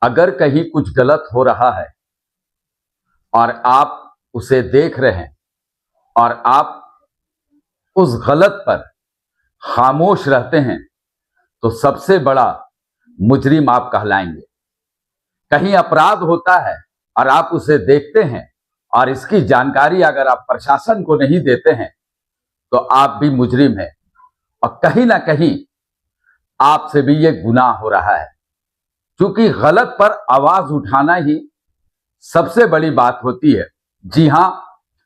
अगर कहीं कुछ गलत हो रहा है और आप उसे देख रहे हैं और आप उस गलत पर खामोश रहते हैं तो सबसे बड़ा मुजरिम आप कहलाएंगे। कहीं अपराध होता है और आप उसे देखते हैं और इसकी जानकारी अगर आप प्रशासन को नहीं देते हैं तो आप भी मुजरिम हैं और कहीं ना कहीं आपसे भी ये गुनाह हो रहा है, क्योंकि गलत पर आवाज उठाना ही सबसे बड़ी बात होती है। जी हां,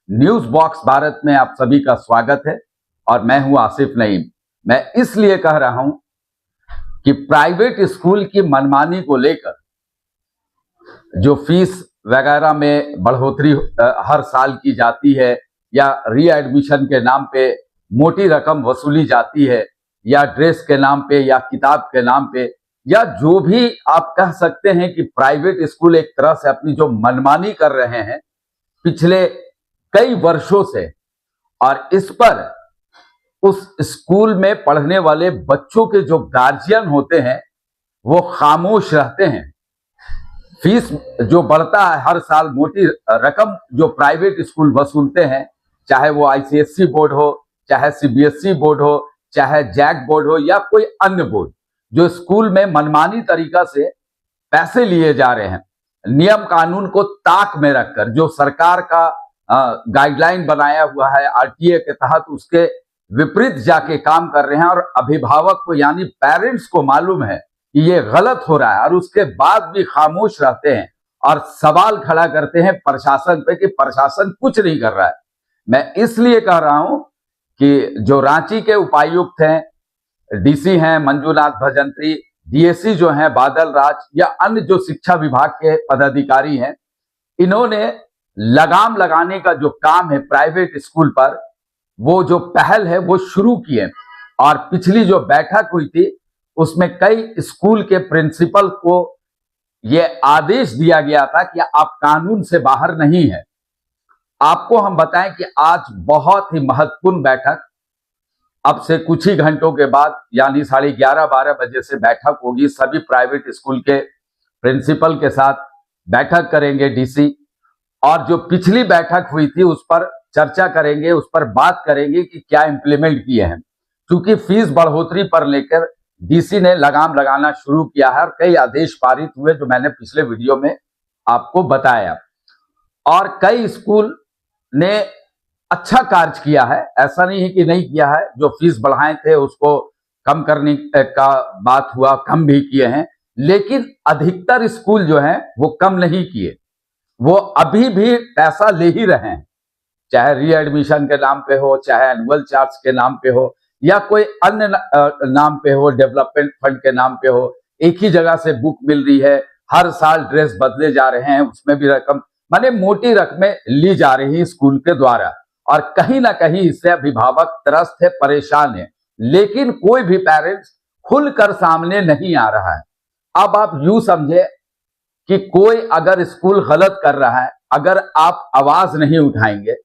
न्यूज बॉक्स भारत में आप सभी का स्वागत है और मैं हूं आसिफ नईम। मैं इसलिए कह रहा हूं कि प्राइवेट स्कूल की मनमानी को लेकर जो फीस वगैरह में बढ़ोतरी हर साल की जाती है या रीएडमिशन के नाम पे मोटी रकम वसूली जाती है या ड्रेस के नाम पे या किताब के नाम पे या जो भी आप कह सकते हैं कि प्राइवेट स्कूल एक तरह से अपनी जो मनमानी कर रहे हैं पिछले कई वर्षों से, और इस पर उस स्कूल में पढ़ने वाले बच्चों के जो गार्जियन होते हैं वो खामोश रहते हैं। फीस जो बढ़ता है हर साल, मोटी रकम जो प्राइवेट स्कूल वसूलते हैं, चाहे वो आईसीएसई बोर्ड हो, चाहे सीबीएसई बोर्ड हो, चाहे जैक बोर्ड हो या कोई अन्य बोर्ड, जो स्कूल में मनमानी तरीका से पैसे लिए जा रहे हैं, नियम कानून को ताक में रखकर जो सरकार का गाइडलाइन बनाया हुआ है आरटीए के तहत, उसके विपरीत जाके काम कर रहे हैं और अभिभावक को यानी पेरेंट्स को मालूम है कि ये गलत हो रहा है और उसके बाद भी खामोश रहते हैं और सवाल खड़ा करते हैं प्रशासन पे कि प्रशासन कुछ नहीं कर रहा है। मैं इसलिए कह रहा हूं कि जो रांची के उपायुक्त हैं, डीसी हैं मंजूनाथ भजंत्री, डीएससी जो हैं बादल राज या अन्य जो शिक्षा विभाग के पदाधिकारी हैं, इन्होंने लगाम लगाने का जो काम है प्राइवेट स्कूल पर, वो जो पहल है वो शुरू किए। और पिछली जो बैठक हुई थी उसमें कई स्कूल के प्रिंसिपल को ये आदेश दिया गया था कि आप कानून से बाहर नहीं है। आपको हम बताएं कि आज बहुत ही महत्वपूर्ण बैठक, अब से कुछ ही घंटों के बाद यानी 11:30-12 बजे से बैठक होगी। सभी प्राइवेट स्कूल के प्रिंसिपल के साथ बैठक करेंगे डीसी, और जो पिछली बैठक हुई थी उस पर चर्चा करेंगे, उस पर बात करेंगे कि क्या इंप्लीमेंट किए हैं। क्योंकि फीस बढ़ोतरी पर लेकर डीसी ने लगाम लगाना शुरू किया है और कई आदेश पारित हुए जो मैंने पिछले वीडियो में आपको बताया, और कई स्कूल ने अच्छा कार्य किया है, ऐसा नहीं है कि नहीं किया है। जो फीस बढ़ाए थे उसको कम करने का बात हुआ, कम भी किए हैं, लेकिन अधिकतर स्कूल जो हैं वो कम नहीं किए, वो अभी भी पैसा ले ही रहे हैं, चाहे रीएडमिशन के नाम पे हो, चाहे एनुअल चार्ज के नाम पे हो या कोई अन्य नाम पे हो, डेवलपमेंट फंड के नाम पे हो। एक ही जगह से बुक मिल रही है, हर साल ड्रेस बदले जा रहे हैं, उसमें भी रकम माने मोटी रकमें ली जा रही है स्कूल के द्वारा, और कहीं ना कहीं इससे अभिभावक त्रस्त है, परेशान है, लेकिन कोई भी पेरेंट्स खुलकर सामने नहीं आ रहा है। अब आप यूं समझे कि कोई अगर स्कूल गलत कर रहा है, अगर आप आवाज नहीं उठाएंगे,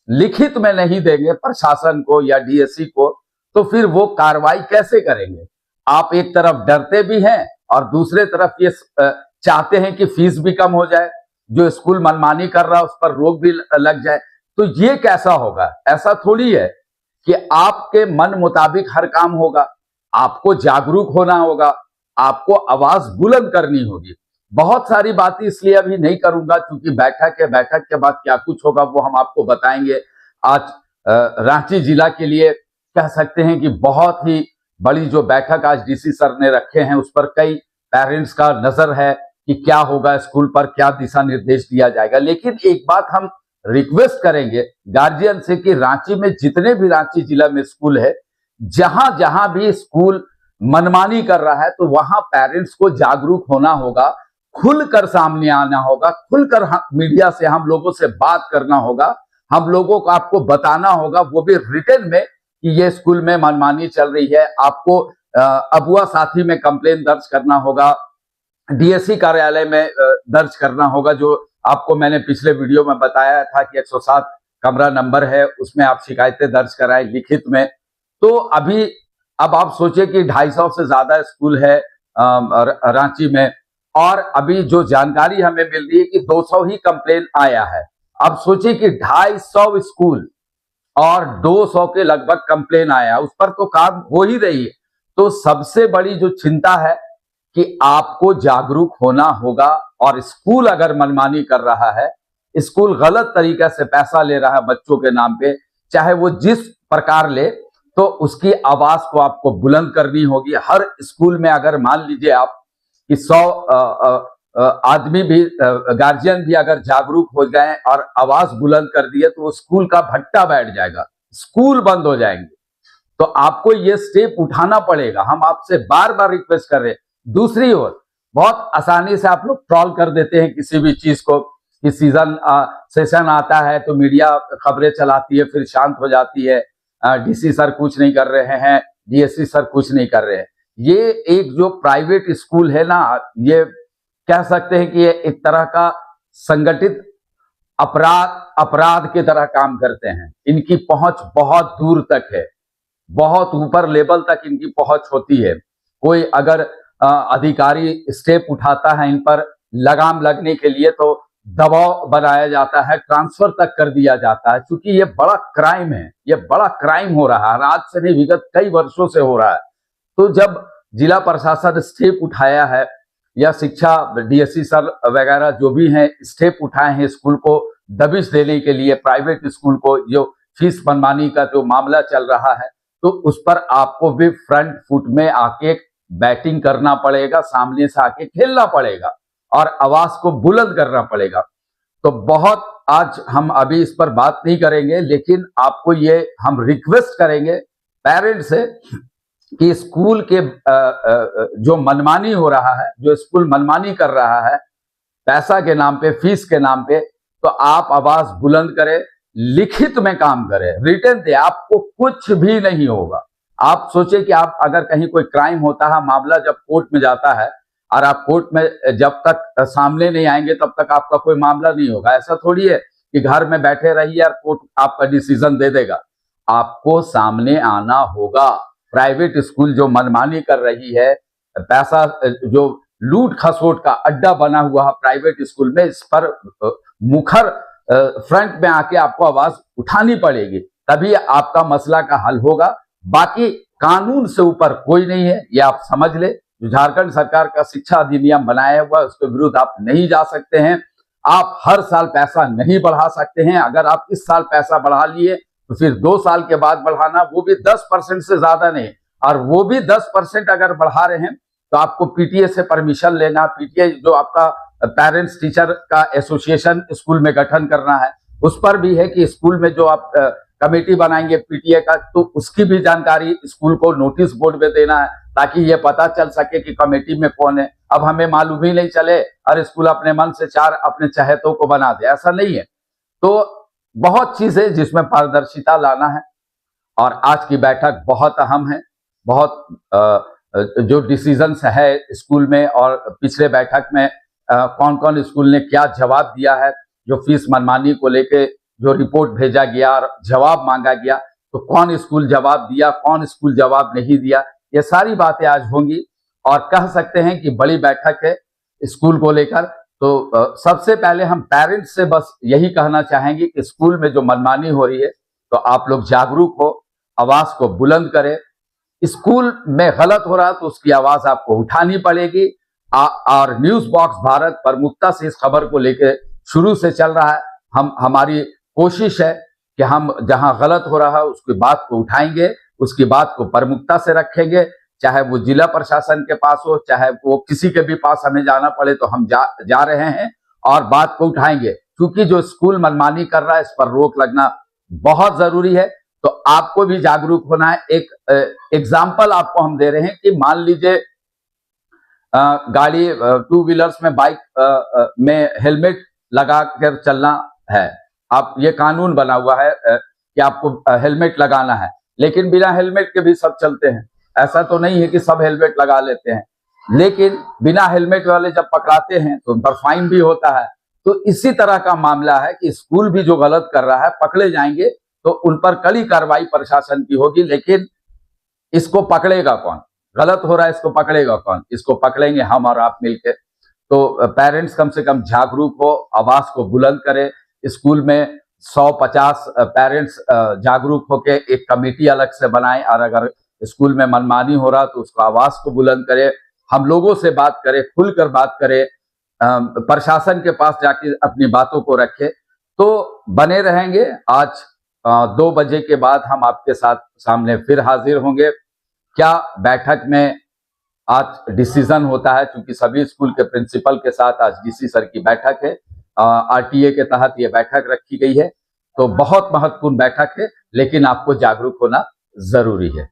लिखित में नहीं देंगे प्रशासन को या डीएससी को, तो फिर वो कार्रवाई कैसे करेंगे। आप एक तरफ डरते भी हैं और दूसरे तरफ ये चाहते हैं कि फीस भी कम हो जाए, जो स्कूल मनमानी कर रहा है उस पर रोक भी लग जाए। तो ये कैसा होगा? ऐसा थोड़ी है कि आपके मन मुताबिक हर काम होगा। आपको जागरूक होना होगा, आपको आवाज बुलंद करनी होगी। बहुत सारी बातें इसलिए अभी नहीं करूंगा क्योंकि बैठक के बाद क्या कुछ होगा वो हम आपको बताएंगे। आज रांची जिला के लिए कह सकते हैं कि बहुत ही बड़ी जो बैठक आज डीसी सर ने रखे हैं, उस पर कई पेरेंट्स का नजर है कि क्या होगा स्कूल पर, क्या दिशा निर्देश दिया जाएगा। लेकिन एक बात हम रिक्वेस्ट करेंगे गार्जियन से कि रांची में जितने भी रांची जिला में स्कूल है, जहां जहां भी स्कूल मनमानी कर रहा है, तो वहां पेरेंट्स को जागरूक होना होगा, खुलकर सामने आना होगा, खुलकर मीडिया से हम लोगों से बात करना होगा, हम लोगों को आपको बताना होगा, वो भी रिटर्न में कि ये स्कूल में मनमानी चल रही है। आपको अबुआ साथी में कंप्लेन दर्ज करना होगा, डीएससी कार्यालय में दर्ज करना होगा, जो आपको मैंने पिछले वीडियो में बताया था कि 107 कमरा नंबर है, उसमें आप शिकायतें दर्ज कराएं लिखित में। तो अभी अब आप सोचिए कि 250 से ज्यादा स्कूल है रांची में, और अभी जो जानकारी हमें मिल रही है कि 200 ही कंप्लेन आया है। अब सोचिए कि 250 स्कूल और 200 के लगभग कंप्लेन आया, उस पर तो काम हो ही रही है। तो सबसे बड़ी जो चिंता है कि आपको जागरूक होना होगा, और स्कूल अगर मनमानी कर रहा है, स्कूल गलत तरीके से पैसा ले रहा है बच्चों के नाम पे, चाहे वो जिस प्रकार ले, तो उसकी आवाज को आपको बुलंद करनी होगी। हर स्कूल में अगर मान लीजिए आप कि 100 आदमी भी, गार्जियन भी अगर जागरूक हो जाएं और आवाज बुलंद कर दिए, तो स्कूल का भट्टा बैठ जाएगा, स्कूल बंद हो जाएंगे। तो आपको ये स्टेप उठाना पड़ेगा, हम आपसे बार बार रिक्वेस्ट कर रहे हैं। दूसरी ओर बहुत आसानी से आप लोग ट्रोल कर देते हैं किसी भी चीज को, कि सेशन आता है तो मीडिया खबरें चलाती है, फिर शांत हो जाती है, डीसी सर कुछ नहीं कर रहे हैं, डीएससी सर कुछ नहीं कर रहे हैं। ये एक जो प्राइवेट स्कूल है ना, ये कह सकते हैं कि ये एक तरह का संगठित अपराध की तरह काम करते हैं। इनकी पहुंच बहुत दूर तक है, बहुत ऊपर लेवल तक इनकी पहुंच होती है। कोई अगर अधिकारी स्टेप उठाता है इन पर लगाम लगने के लिए, तो दबाव बनाया जाता है, ट्रांसफर तक कर दिया जाता है, क्योंकि ये बड़ा क्राइम है, ये बड़ा क्राइम हो रहा है, आज से नहीं विगत कई वर्षों से हो रहा है। तो जब जिला प्रशासन स्टेप उठाया है, या शिक्षा डीएससी सर वगैरह जो भी हैं स्टेप उठाए हैं स्कूल को दबिश देने के लिए, प्राइवेट स्कूल को, जो फीस मनमानी का जो मामला चल रहा है, तो उस पर आपको भी फ्रंट फुट में आके बैटिंग करना पड़ेगा, सामने से आके खेलना पड़ेगा और आवाज को बुलंद करना पड़ेगा। तो बहुत आज हम अभी इस पर बात नहीं करेंगे, लेकिन आपको ये हम रिक्वेस्ट करेंगे पेरेंट्स से कि स्कूल के जो मनमानी हो रहा है, जो स्कूल मनमानी कर रहा है पैसा के नाम पे, फीस के नाम पे, तो आप आवाज बुलंद करें, लिखित में काम करें, रिटर्न दे, आपको कुछ भी नहीं होगा। आप सोचे कि आप अगर कहीं कोई क्राइम होता है, मामला जब कोर्ट में जाता है, और आप कोर्ट में जब तक सामने नहीं आएंगे तब तक आपका कोई मामला नहीं होगा। ऐसा थोड़ी है कि घर में बैठे रहिए और कोर्ट आपका डिसीजन दे देगा, आपको सामने आना होगा। प्राइवेट स्कूल जो मनमानी कर रही है, पैसा जो लूट खसोट का अड्डा बना हुआ है प्राइवेट स्कूल में, इस पर मुखर फ्रंट में आके आपको आवाज उठानी पड़ेगी, तभी आपका मसला का हल होगा। बाकी कानून से ऊपर कोई नहीं है, ये आप समझ ले। जो झारखंड सरकार का शिक्षा अधिनियम बनाया हुआ है, उसके विरुद्ध आप नहीं जा सकते हैं। आप हर साल पैसा नहीं बढ़ा सकते हैं। अगर आप इस साल पैसा बढ़ा लिए तो फिर 2 साल के बाद बढ़ाना, वो भी 10% से ज्यादा नहीं, और वो भी 10% अगर बढ़ा रहे हैं तो आपको पीटीए से परमिशन लेना, पीटीए जो आपका पेरेंट्स टीचर का एसोसिएशन स्कूल में गठन करना है, उस पर भी है कि स्कूल में जो आप कमेटी बनाएंगे पीटीए का, तो उसकी भी जानकारी स्कूल को नोटिस बोर्ड में देना है, ताकि ये पता चल सके कि कमेटी में कौन है। अब हमें मालूम ही नहीं चले और स्कूल अपने मन से 4 अपने चहेतों को बना दे, ऐसा नहीं है। तो बहुत चीजें जिसमें पारदर्शिता लाना है, और आज की बैठक बहुत अहम है। बहुत जो डिसीजंस है स्कूल में, और पिछले बैठक में कौन कौन स्कूल ने क्या जवाब दिया है, जो फीस मनमानी को लेके जो रिपोर्ट भेजा गया और जवाब मांगा गया, तो कौन स्कूल जवाब दिया, कौन स्कूल जवाब नहीं दिया, ये सारी बातें आज होंगी। और कह सकते हैं कि बड़ी बैठक है स्कूल को लेकर। तो सबसे पहले हम पेरेंट्स से बस यही कहना चाहेंगे कि स्कूल में जो मनमानी हो रही है, तो आप लोग जागरूक हो, आवाज को बुलंद करें। स्कूल में गलत हो रहा है तो उसकी आवाज आपको उठानी पड़ेगी। और न्यूज बॉक्स भारत प्रमुखता से इस खबर को लेकर शुरू से चल रहा है। हमारी कोशिश है कि हम जहां गलत हो रहा है उसकी बात को उठाएंगे, उसकी बात को प्रमुखता से रखेंगे, चाहे वो जिला प्रशासन के पास हो, चाहे वो किसी के भी पास हमें जाना पड़े, तो हम जा रहे हैं और बात को उठाएंगे। क्योंकि जो स्कूल मनमानी कर रहा है, इस पर रोक लगना बहुत जरूरी है। तो आपको भी जागरूक होना है। एक एग्जाम्पल आपको हम दे रहे हैं कि मान लीजिए गाड़ी 2 व्हीलर्स में, बाइक में हेलमेट लगा कर चलना है। आप ये कानून बना हुआ है कि आपको हेलमेट लगाना है, लेकिन बिना हेलमेट के भी सब चलते हैं। ऐसा तो नहीं है कि सब हेलमेट लगा लेते हैं, लेकिन बिना हेलमेट वाले जब पकड़ाते हैं तो उन पर फाइन भी होता है। तो इसी तरह का मामला है कि स्कूल भी जो गलत कर रहा है, पकड़े जाएंगे तो उन पर कड़ी कार्रवाई प्रशासन की होगी। लेकिन इसको पकड़ेगा कौन? गलत हो रहा है, इसको पकड़ेगा कौन? इसको पकड़ेंगे हम और आप मिलकर। तो पेरेंट्स कम से कम जागरूक हो, आवाज को बुलंद करें। स्कूल में 150 पेरेंट्स जागरूक होकर एक कमेटी अलग से बनाएं, और अगर स्कूल में मनमानी हो रहा तो उसको आवाज को बुलंद करें, हम लोगों से बात करें, खुलकर बात करें, प्रशासन के पास जाके अपनी बातों को रखें, तो बने रहेंगे। आज 2 बजे के बाद हम आपके साथ सामने फिर हाजिर होंगे। क्या बैठक में आज डिसीजन होता है, क्योंकि सभी स्कूल के प्रिंसिपल के साथ आज डीसी सर की बैठक है, आरटीए के तहत ये बैठक रखी गई है, तो बहुत महत्वपूर्ण बैठक है, लेकिन आपको जागरूक होना जरूरी है।